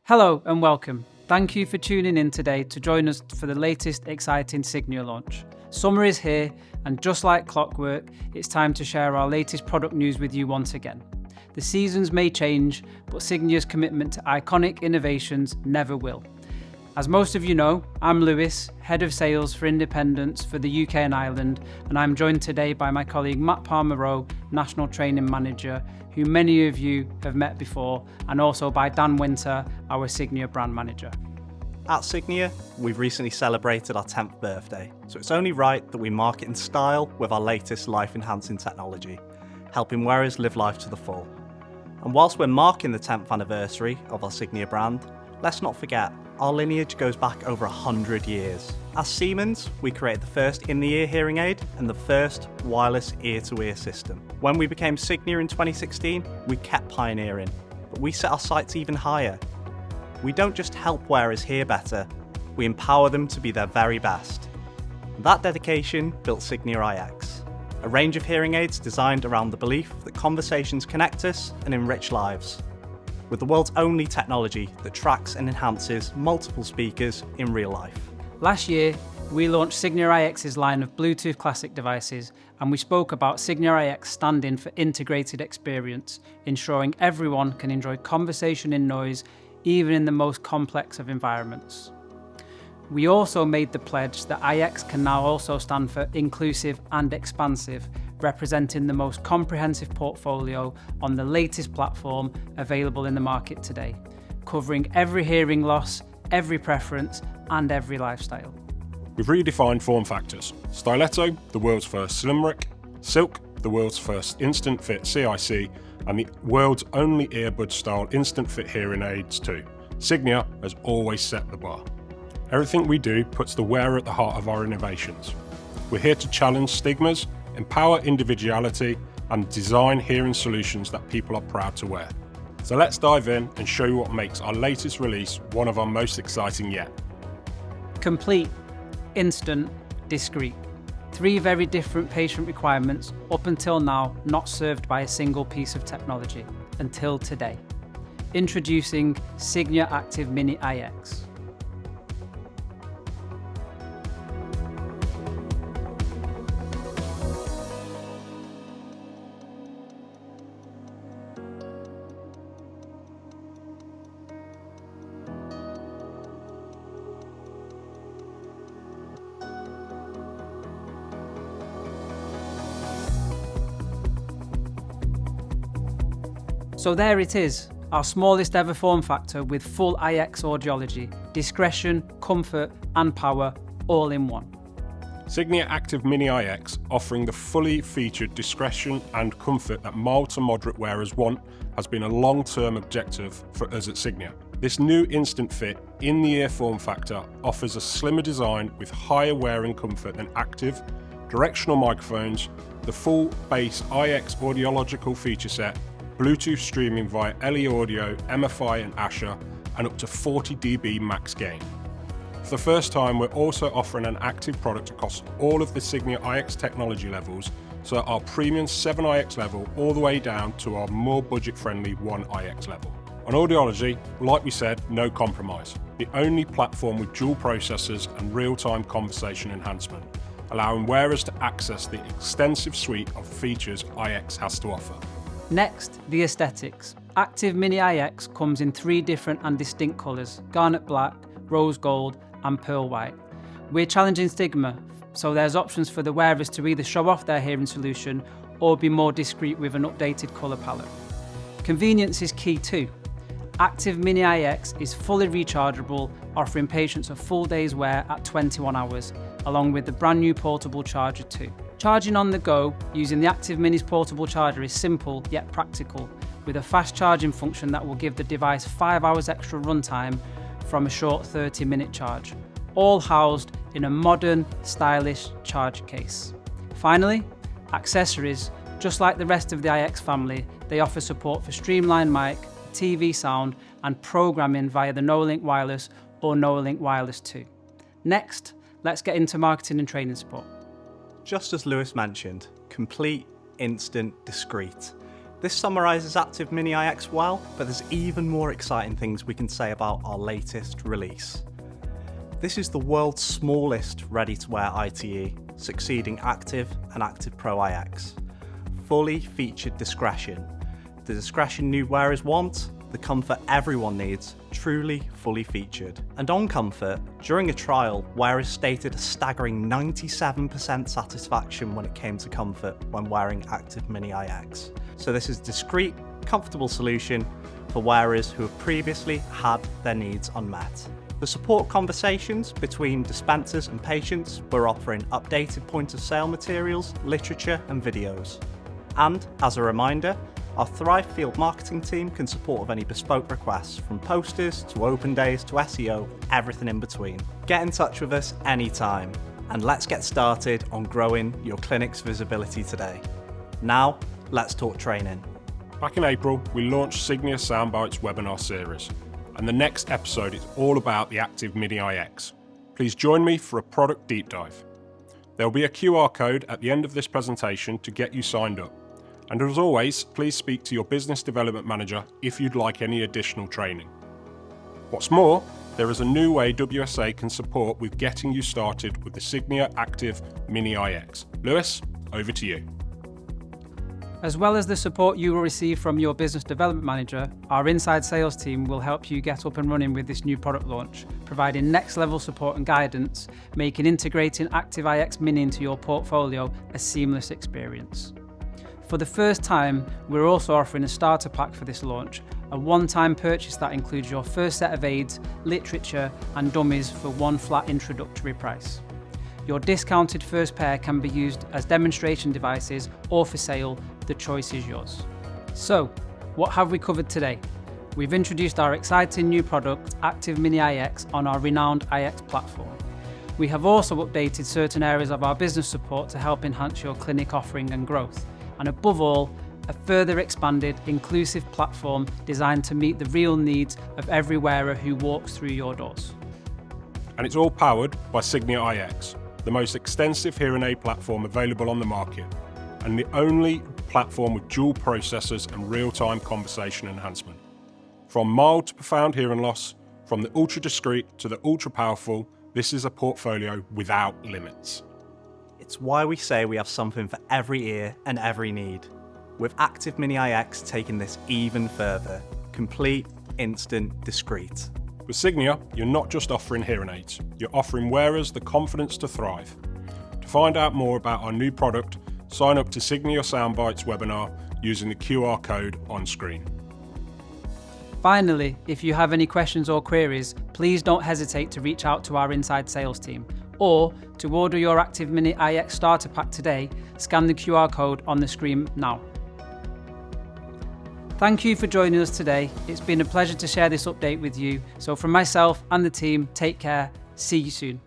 Hello and welcome. Thank you for tuning in today to join us for the latest exciting Signia launch. Summer is here, and just like clockwork, it's time to share our latest product news with you once again. The seasons may change, but Signia's commitment to iconic innovations never will. As most of you know, I'm Lewis, Head of Sales for Independence for the UK and Ireland, and I'm joined today by my colleague Matt Palmer-Rowe, National Training Manager, who many of you have met before, and also by Dan Winter, our Signia Brand Manager. At Signia, we've recently celebrated our 10th birthday, so it's only right that we mark it in style with our latest life-enhancing technology, helping wearers live life to the full. And whilst we're marking the 10th anniversary of our Signia brand, let's not forget, our lineage goes back over 100 years. As Siemens, we created the first in-the-ear hearing aid and the first wireless ear-to-ear system. When we became Signia in 2016, we kept pioneering, but we set our sights even higher. We don't just help wearers hear better, we empower them to be their very best. That dedication built Signia iX, a range of hearing aids designed around the belief that conversations connect us and enrich lives, with the world's only technology that tracks and enhances multiple speakers in real life. Last year, we launched Signia iX's line of Bluetooth Classic devices, and we spoke about Signia iX standing for integrated experience, ensuring everyone can enjoy conversation in noise, even in the most complex of environments. We also made the pledge that iX can now also stand for inclusive and expansive, representing the most comprehensive portfolio on the latest platform available in the market today, covering every hearing loss, every preference, and every lifestyle. We've redefined form factors. Stiletto, the world's first Slimric, Silk, the world's first instant fit CIC, and the world's only earbud-style instant fit hearing aids too. Signia has always set the bar. Everything we do puts the wearer at the heart of our innovations. We're here to challenge stigmas, empower individuality, and design hearing solutions that people are proud to wear. So let's dive in and show you what makes our latest release one of our most exciting yet. Complete, instant, discreet. 3 very different patient requirements up until now not served by a single piece of technology, until today. Introducing Signia Active Mini iX. So there it is, our smallest ever form factor with full iX audiology, discretion, comfort and power all in one. Signia Active Mini iX, offering the fully featured discretion and comfort that mild to moderate wearers want, has been a long-term objective for us at Signia. This new instant fit, in-the-ear form factor offers a slimmer design with higher wearing comfort than active, directional microphones, the full bass iX audiological feature set, Bluetooth streaming via LE Audio, MFI and Asher, and up to 40 dB max gain. For the first time, we're also offering an active product across all of the Signia iX technology levels, so our premium 7iX level all the way down to our more budget-friendly 1iX level. On audiology, like we said, no compromise. The only platform with dual processors and real-time conversation enhancement, allowing wearers to access the extensive suite of features iX has to offer. Next, the aesthetics. Active Mini iX comes in 3 different and distinct colours: garnet black, rose gold and pearl white. We're challenging stigma, so there's options for the wearers to either show off their hearing solution or be more discreet with an updated colour palette. Convenience is key too. Active Mini iX is fully rechargeable, offering patients a full day's wear at 21 hours, along with the brand new portable charger too. Charging on the go using the Active Mini's portable charger is simple yet practical, with a fast charging function that will give the device 5 hours extra runtime from a short 30-minute charge, all housed in a modern, stylish charge case. Finally, accessories. Just like the rest of the iX family, they offer support for streamlined mic, TV sound and programming via the NoLink Wireless or NoLink Wireless 2. Next, let's get into marketing and training support. Just as Lewis mentioned, complete, instant, discreet. This summarises Active Mini IX well, but there's even more exciting things we can say about our latest release. This is the world's smallest ready-to-wear ITE, succeeding Active and Active Pro IX. Fully featured discretion. The discretion new wearers want, the comfort everyone needs, truly fully featured. And on comfort, during a trial, wearers stated a staggering 97% satisfaction when it came to comfort when wearing Active Mini IX. So this is a discreet, comfortable solution for wearers who have previously had their needs unmet. To support conversations between dispensers and patients, we're offering updated point of sale materials, literature and videos. And as a reminder, our Thrive field marketing team can support with any bespoke requests, from posters to open days to SEO, everything in between. Get in touch with us anytime, and let's get started on growing your clinic's visibility today. Now, let's talk training. Back in April, we launched Signia Soundbites webinar series, and the next episode is all about the Active Mini IX. Please join me for a product deep dive. There will be a QR code at the end of this presentation to get you signed up. And as always, please speak to your business development manager if you'd like any additional training. What's more, there is a new way WSA can support with getting you started with the Signia Active Mini IX. Lewis, over to you. As well as the support you will receive from your business development manager, our inside sales team will help you get up and running with this new product launch, providing next level support and guidance, making integrating Active IX Mini into your portfolio a seamless experience. For the first time, we're also offering a starter pack for this launch, a one-time purchase that includes your first set of aids, literature and dummies for one flat introductory price. Your discounted first pair can be used as demonstration devices or for sale. The choice is yours. So, what have we covered today? We've introduced our exciting new product, Active Mini IX, on our renowned IX platform. We have also updated certain areas of our business support to help enhance your clinic offering and growth. And above all, a further expanded, inclusive platform designed to meet the real needs of every wearer who walks through your doors. And it's all powered by Signia IX, the most extensive hearing aid platform available on the market, and the only platform with dual processors and real-time conversation enhancement. From mild to profound hearing loss, from the ultra discreet to the ultra powerful, this is a portfolio without limits. It's why we say we have something for every ear and every need. With Active Mini IX taking this even further, complete, instant, discreet. With Signia, you're not just offering hearing aids, you're offering wearers the confidence to thrive. To find out more about our new product, sign up to Signia Soundbites webinar using the QR code on screen. Finally, if you have any questions or queries, please don't hesitate to reach out to our inside sales team. Or, to order your Active Mini IX starter pack today, scan the QR code on the screen now. Thank you for joining us today. It's been a pleasure to share this update with you. So from myself and the team, take care. See you soon.